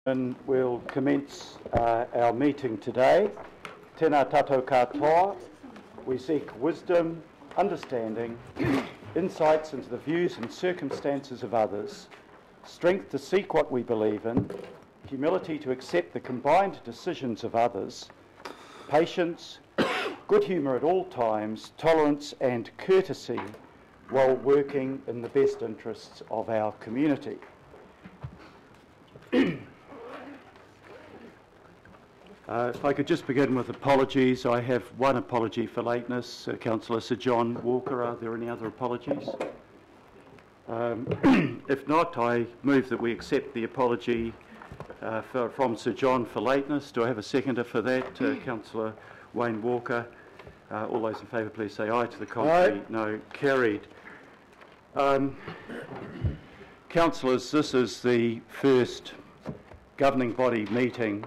And we'll commence our meeting today. Tēnā tātou katoa. We seek wisdom, understanding, insights into the views and circumstances of others, strength to seek what we believe in, humility to accept the combined decisions of others, patience, good humour at all times, tolerance and courtesy while working in the best interests of our community. If I could just begin with apologies. I have one apology for lateness. Councillor Sir John Walker, are there any other apologies? If not, I move that we accept the apology from Sir John for lateness. Do I have a seconder for that? Councillor Wayne Walker. All those in favour, please say aye. To the contrary, no. Carried. Councillors, this is the first governing body meeting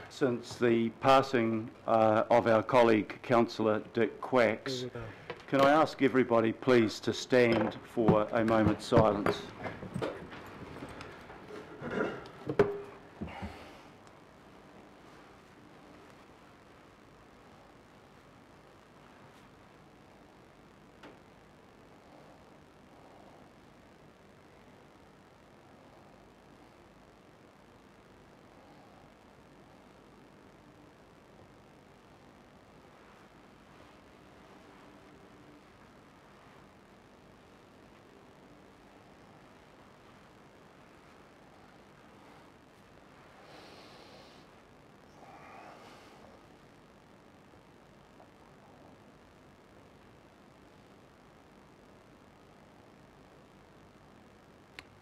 since the passing of our colleague, Councillor Dick Quacks. Can I ask everybody please to stand for a moment's silence?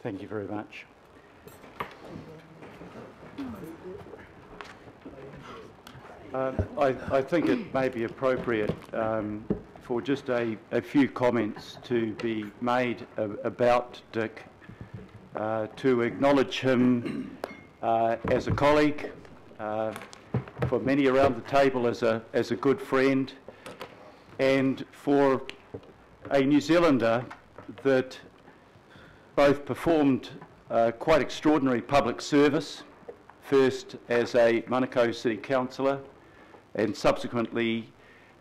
Thank you very much. I think it may be appropriate for just a few comments to be made about Dick, to acknowledge him as a colleague, for many around the table as a good friend, and for a New Zealander that both performed quite extraordinary public service, first as a Manukau City Councillor and subsequently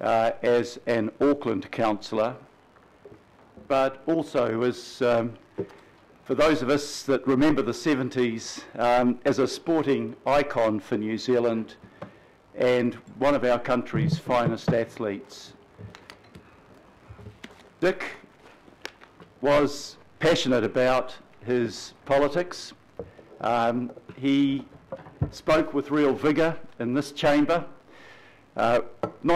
as an Auckland Councillor, but also as, for those of us that remember the 70s, as a sporting icon for New Zealand and one of our country's finest athletes. Dick was passionate about his politics. He spoke with real vigour in this chamber. Not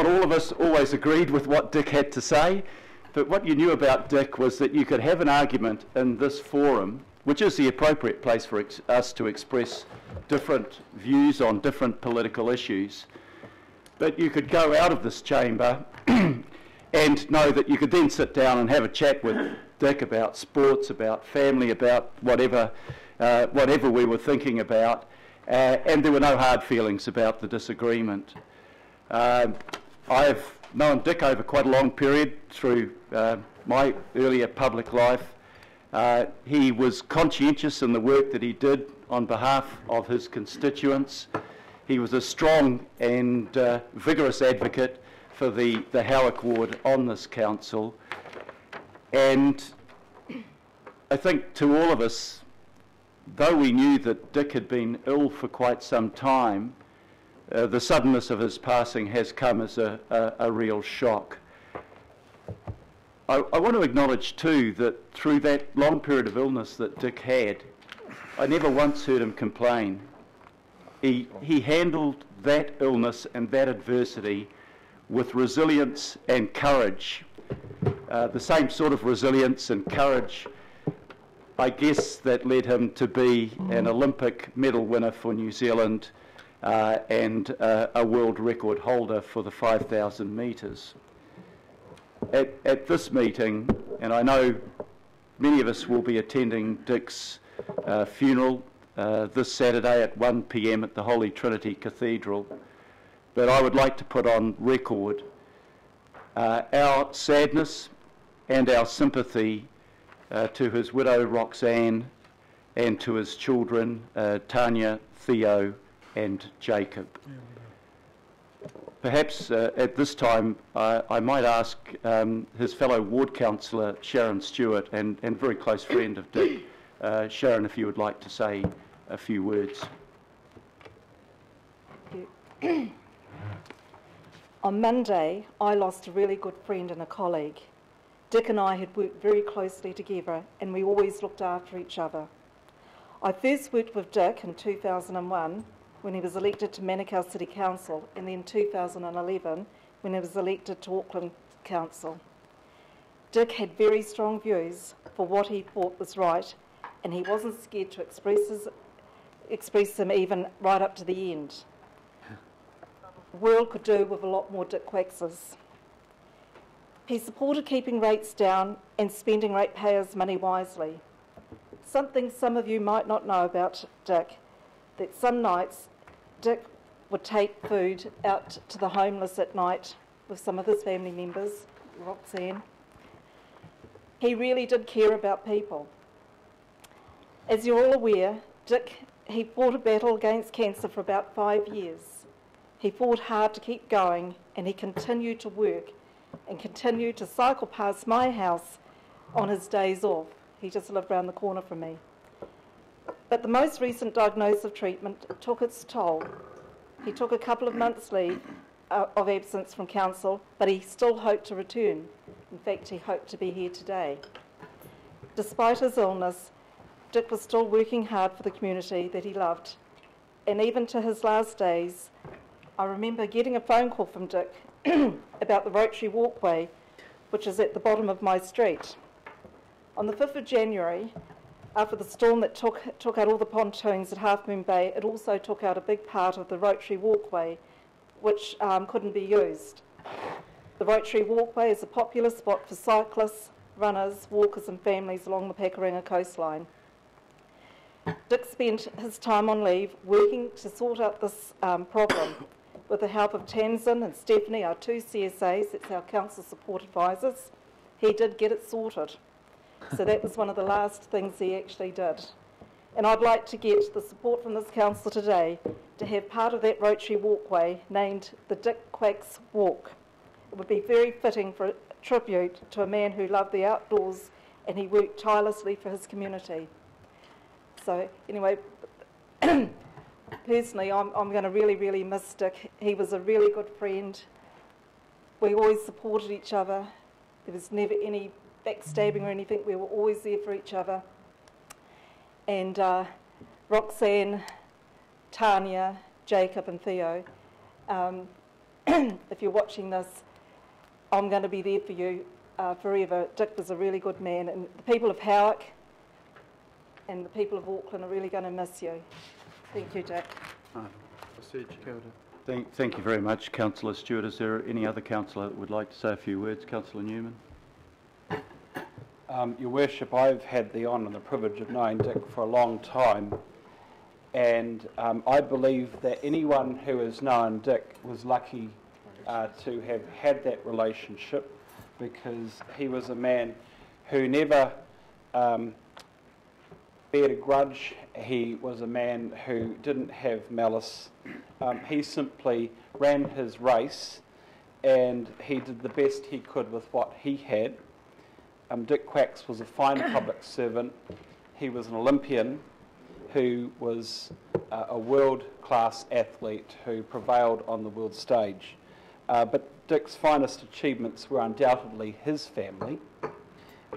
all of us always agreed with what Dick had to say, but what you knew about Dick was that you could have an argument in this forum, which is the appropriate place for us to express different views on different political issues, but you could go out of this chamber and know that you could then sit down and have a chat with Dick about sports, about family, about whatever we were thinking about, and there were no hard feelings about the disagreement. I've known Dick over quite a long period through my earlier public life. He was conscientious in the work that he did on behalf of his constituents. He was a strong and vigorous advocate for the Howick ward on this council. And I think to all of us, though we knew that Dick had been ill for quite some time, the suddenness of his passing has come as a real shock. I want to acknowledge too that through that long period of illness that Dick had, I never once heard him complain. He handled that illness and that adversity with resilience and courage. The same sort of resilience and courage, I guess, that led him to be an Olympic medal winner for New Zealand and a world record holder for the 5,000 metres. At this meeting, and I know many of us will be attending Dick's funeral this Saturday at 1 p.m. at the Holy Trinity Cathedral, but I would like to put on record our sadness and our sympathy to his widow Roxanne and to his children, Tanya, Theo and Jacob. Perhaps at this time I might ask his fellow ward councillor Sharon Stewart and very close friend of Dick, Sharon, if you would like to say a few words. Thank you. On Monday, I lost a really good friend and a colleague. Dick and I had worked very closely together and we always looked after each other. I first worked with Dick in 2001 when he was elected to Manukau City Council, and then 2011 when he was elected to Auckland Council. Dick had very strong views for what he thought was right, and he wasn't scared to express them even right up to the end. The world could do with a lot more Dick Quackses. He supported keeping rates down and spending ratepayers' money wisely. Something some of you might not know about Dick, that some nights Dick would take food out to the homeless at night with some of his family members, Roxanne. He really did care about people. As you're all aware, Dick, he fought a battle against cancer for about 5 years. He fought hard to keep going, and he continued to work and continued to cycle past my house on his days off. He just lived around the corner from me. But the most recent diagnosis of treatment took its toll. He took a couple of months' leave of absence from council, but he still hoped to return. In fact, he hoped to be here today. Despite his illness, Dick was still working hard for the community that he loved. And even to his last days, I remember getting a phone call from Dick about the Rotary Walkway, which is at the bottom of my street. On the 5th of January, after the storm that took out all the pontoons at Half Moon Bay, it also took out a big part of the Rotary Walkway, which couldn't be used. The Rotary Walkway is a popular spot for cyclists, runners, walkers and families along the Pakarangi coastline. Dick spent his time on leave working to sort out this problem with the help of Tanzan and Stephanie, our 2 CSAs, it's our council support advisors. He did get it sorted. So that was one of the last things he actually did. And I'd like to get the support from this council today to have part of that Rotary Walkway named the Dick Quacks Walk. It would be very fitting for a tribute to a man who loved the outdoors and he worked tirelessly for his community. So anyway, personally, I'm going to really, really miss Dick. He was a really good friend. We always supported each other. There was never any backstabbing or anything. We were always there for each other. And Roxanne, Tanya, Jacob and Theo, if you're watching this, I'm going to be there for you forever. Dick was a really good man, and the people of Howick and the people of Auckland are really going to miss you. Thank you, Dick. Thank you very much, Councillor Stewart. Is there any other councillor that would like to say a few words? Councillor Newman. Your Worship, I've had the honour and the privilege of knowing Dick for a long time, and I believe that anyone who has known Dick was lucky to have had that relationship, because he was a man who never bared a grudge. He was a man who didn't have malice. He simply ran his race and he did the best he could with what he had. Dick Quacks was a fine public servant. He was an Olympian who was a world-class athlete who prevailed on the world stage. But Dick's finest achievements were undoubtedly his family,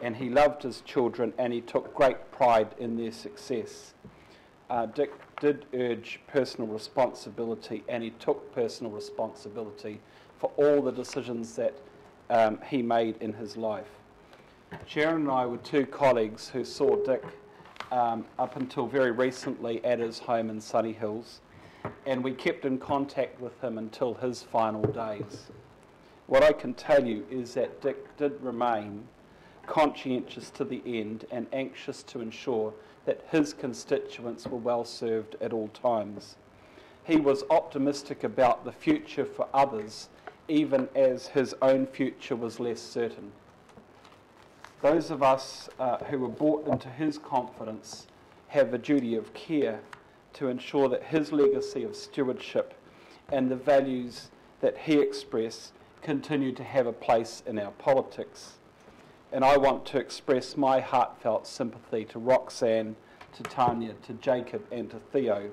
and he loved his children and he took great pride in their success. Dick did urge personal responsibility, and he took personal responsibility for all the decisions that he made in his life. Sharon and I were 2 colleagues who saw Dick up until very recently at his home in Sunny Hills, and we kept in contact with him until his final days. What I can tell you is that Dick did remain conscientious to the end and anxious to ensure that his constituents were well served at all times. He was optimistic about the future for others, even as his own future was less certain. Those of us who were brought into his confidence have a duty of care to ensure that his legacy of stewardship and the values that he expressed continue to have a place in our politics. And I want to express my heartfelt sympathy to Roxanne, to Tanya, to Jacob and to Theo.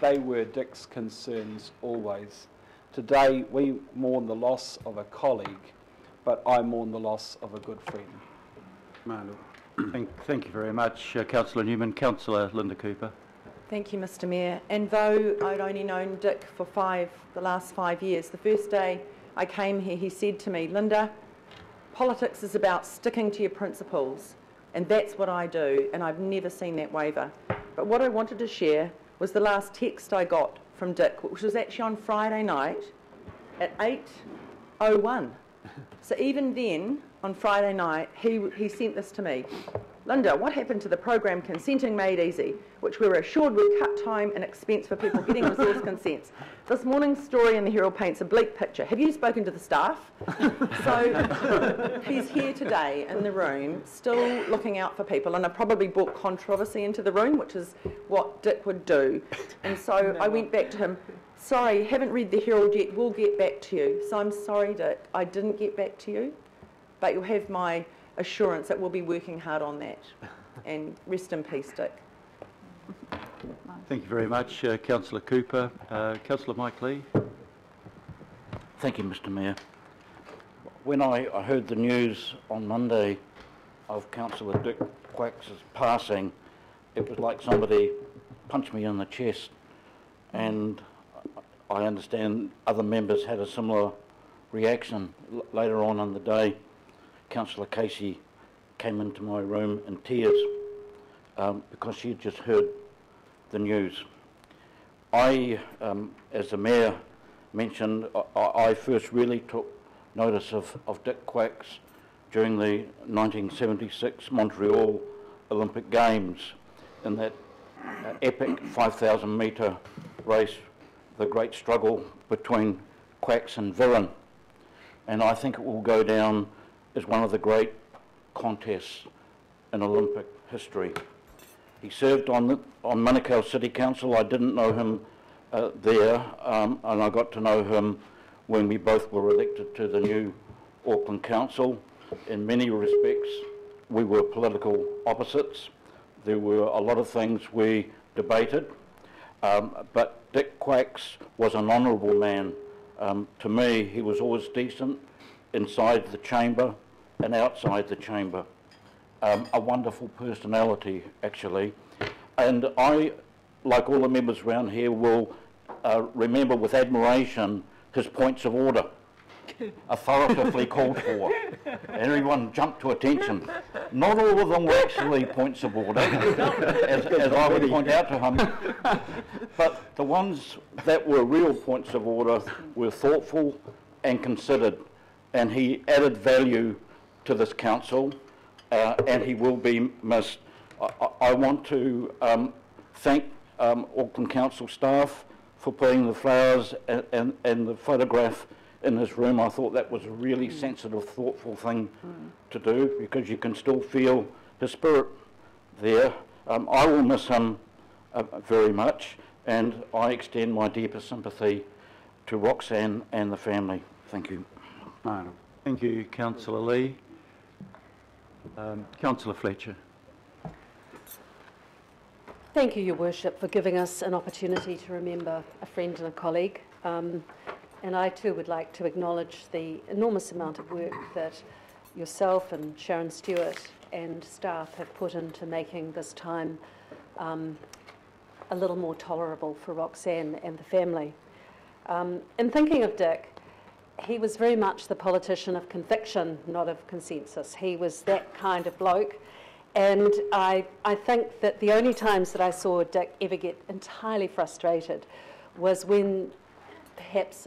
They were Dick's concerns always. Today we mourn the loss of a colleague, but I mourn the loss of a good friend. Manu. Thank you very much, Councillor Newman. Councillor Linda Cooper. Thank you, Mr Mayor. And though I'd only known Dick for the last 5 years, the first day I came here he said to me, Linda, politics is about sticking to your principles, and that's what I do, and I've never seen that waver. But what I wanted to share was the last text I got from Dick, which was actually on Friday night at 8:01. So even then, on Friday night, he sent this to me. Linda, what happened to the program Consenting Made Easy, which we were assured would cut time and expense for people getting resource consents? This morning's story in the Herald paints a bleak picture. Have you spoken to the staff? So he's here today in the room, still looking out for people, and I probably brought controversy into the room, which is what Dick would do. And so I went back to him, sorry, haven't read the Herald yet, we'll get back to you. So I'm sorry, Dick, I didn't get back to you, but you'll have my assurance that we'll be working hard on that. And rest in peace, Dick. Thank you very much, Councillor Cooper. Councillor Mike Lee. Thank you, Mr Mayor. When I heard the news on Monday of Councillor Dick Quack's passing, it was like somebody punched me in the chest, and I understand other members had a similar reaction. Later on in the day, Councillor Casey came into my room in tears because she had just heard the news. I, as the Mayor mentioned, I first really took notice of Dick Quack's during the 1976 Montreal Olympic Games in that epic 5,000 metre race, the great struggle between Quacks and Viren. And I think it will go down as one of the great contests in Olympic history. He served on Manukau City Council. I didn't know him there, and I got to know him when we both were elected to the new Auckland Council. In many respects, we were political opposites. There were a lot of things we debated, but Dick Quacks was an honourable man. To me, he was always decent inside the chamber and outside the chamber. A wonderful personality, actually. And I, like all the members around here, will remember with admiration his points of order, authoritatively called for. Everyone jumped to attention. Not all of them were actually points of order, as I would point out to him, but the ones that were real points of order were thoughtful and considered, and he added value to this council, and he will be missed. I want to thank Auckland Council staff for putting the flowers and the photograph in his room. I thought that was a really sensitive, thoughtful thing to do, because you can still feel his spirit there. I will miss him very much, and I extend my deepest sympathy to Roxanne and the family. Thank you. Thank you, Councillor Lee. Councillor Fletcher. Thank you, Your Worship, for giving us an opportunity to remember a friend and a colleague. And I too would like to acknowledge the enormous amount of work that yourself and Sharon Stewart and staff have put into making this time a little more tolerable for Roxanne and the family. In thinking of Dick, he was very much the politician of conviction, not of consensus. He was that kind of bloke. And I think that the only times that I saw Dick ever get entirely frustrated was when perhaps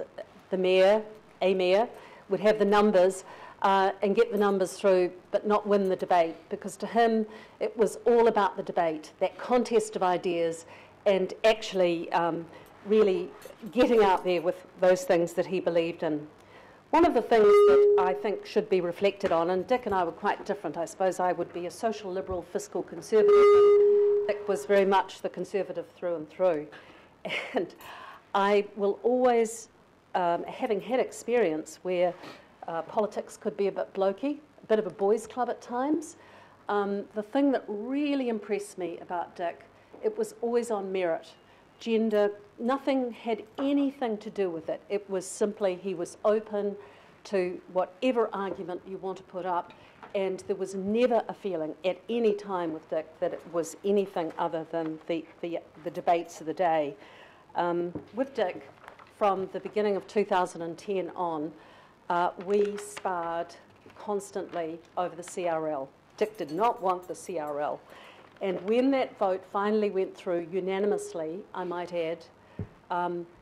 the mayor, a mayor, would have the numbers and get the numbers through but not win the debate, because to him it was all about the debate, that contest of ideas, and actually really getting out there with those things that he believed in. One of the things that I think should be reflected on, and Dick and I were quite different. I suppose I would be a social liberal, fiscal conservative, and Dick was very much the Conservative through and through. And I will always, having had experience where politics could be a bit blokey, a bit of a boys' club at times, the thing that really impressed me about Dick, it was always on merit. Gender, nothing had anything to do with it. It was simply he was open to whatever argument you want to put up, and there was never a feeling at any time with Dick that it was anything other than the debates of the day. With Dick, from the beginning of 2010 on, we sparred constantly over the CRL. Dick did not want the CRL. And when that vote finally went through unanimously, I might add,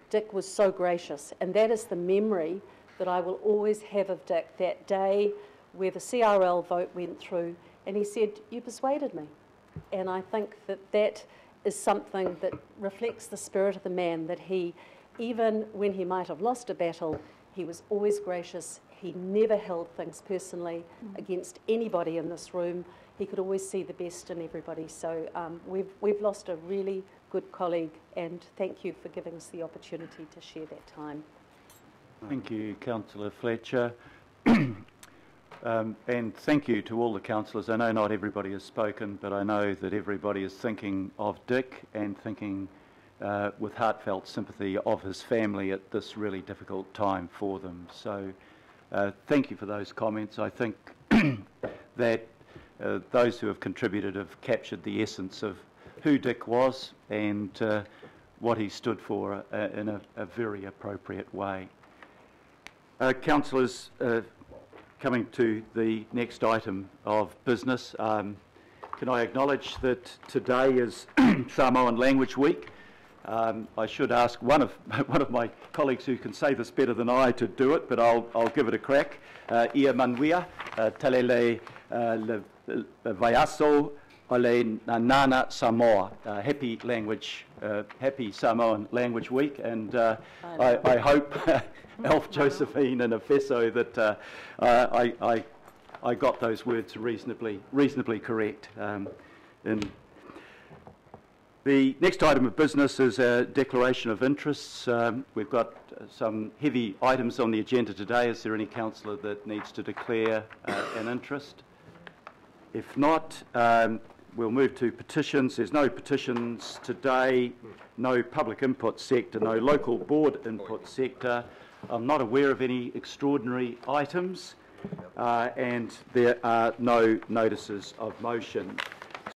Dick was so gracious. And that is the memory that I will always have of Dick, that day where the CRL vote went through, and he said, "You persuaded me." And I think that that is something that reflects the spirit of the man, that he, even when he might have lost a battle, he was always gracious. He never held things personally against anybody in this room. He could always see the best in everybody. So we've lost a really good colleague, and thank you for giving us the opportunity to share that time. Thank you, Councillor Fletcher. And thank you to all the councillors. I know not everybody has spoken, but I know that everybody is thinking of Dick and thinking with heartfelt sympathy of his family at this really difficult time for them. So thank you for those comments. I think that those who have contributed have captured the essence of who Dick was and what he stood for in a very appropriate way. Councillors, coming to the next item of business, can I acknowledge that today is Samoan Language Week? I should ask one of my colleagues who can say this better than I to do it, but I'll give it a crack. Ia manuia, talele le vaiaso ole nana Samoa. Happy Samoan Language Week, and I hope, Elf Josephine and Efeso, that I got those words reasonably correct. And the next item of business is a declaration of interests. We've got some heavy items on the agenda today. Is there any councillor that needs to declare an interest? If not, we'll move to petitions. There's no petitions today, no public input sector, no local board input sector. I'm not aware of any extraordinary items, and there are no notices of motion.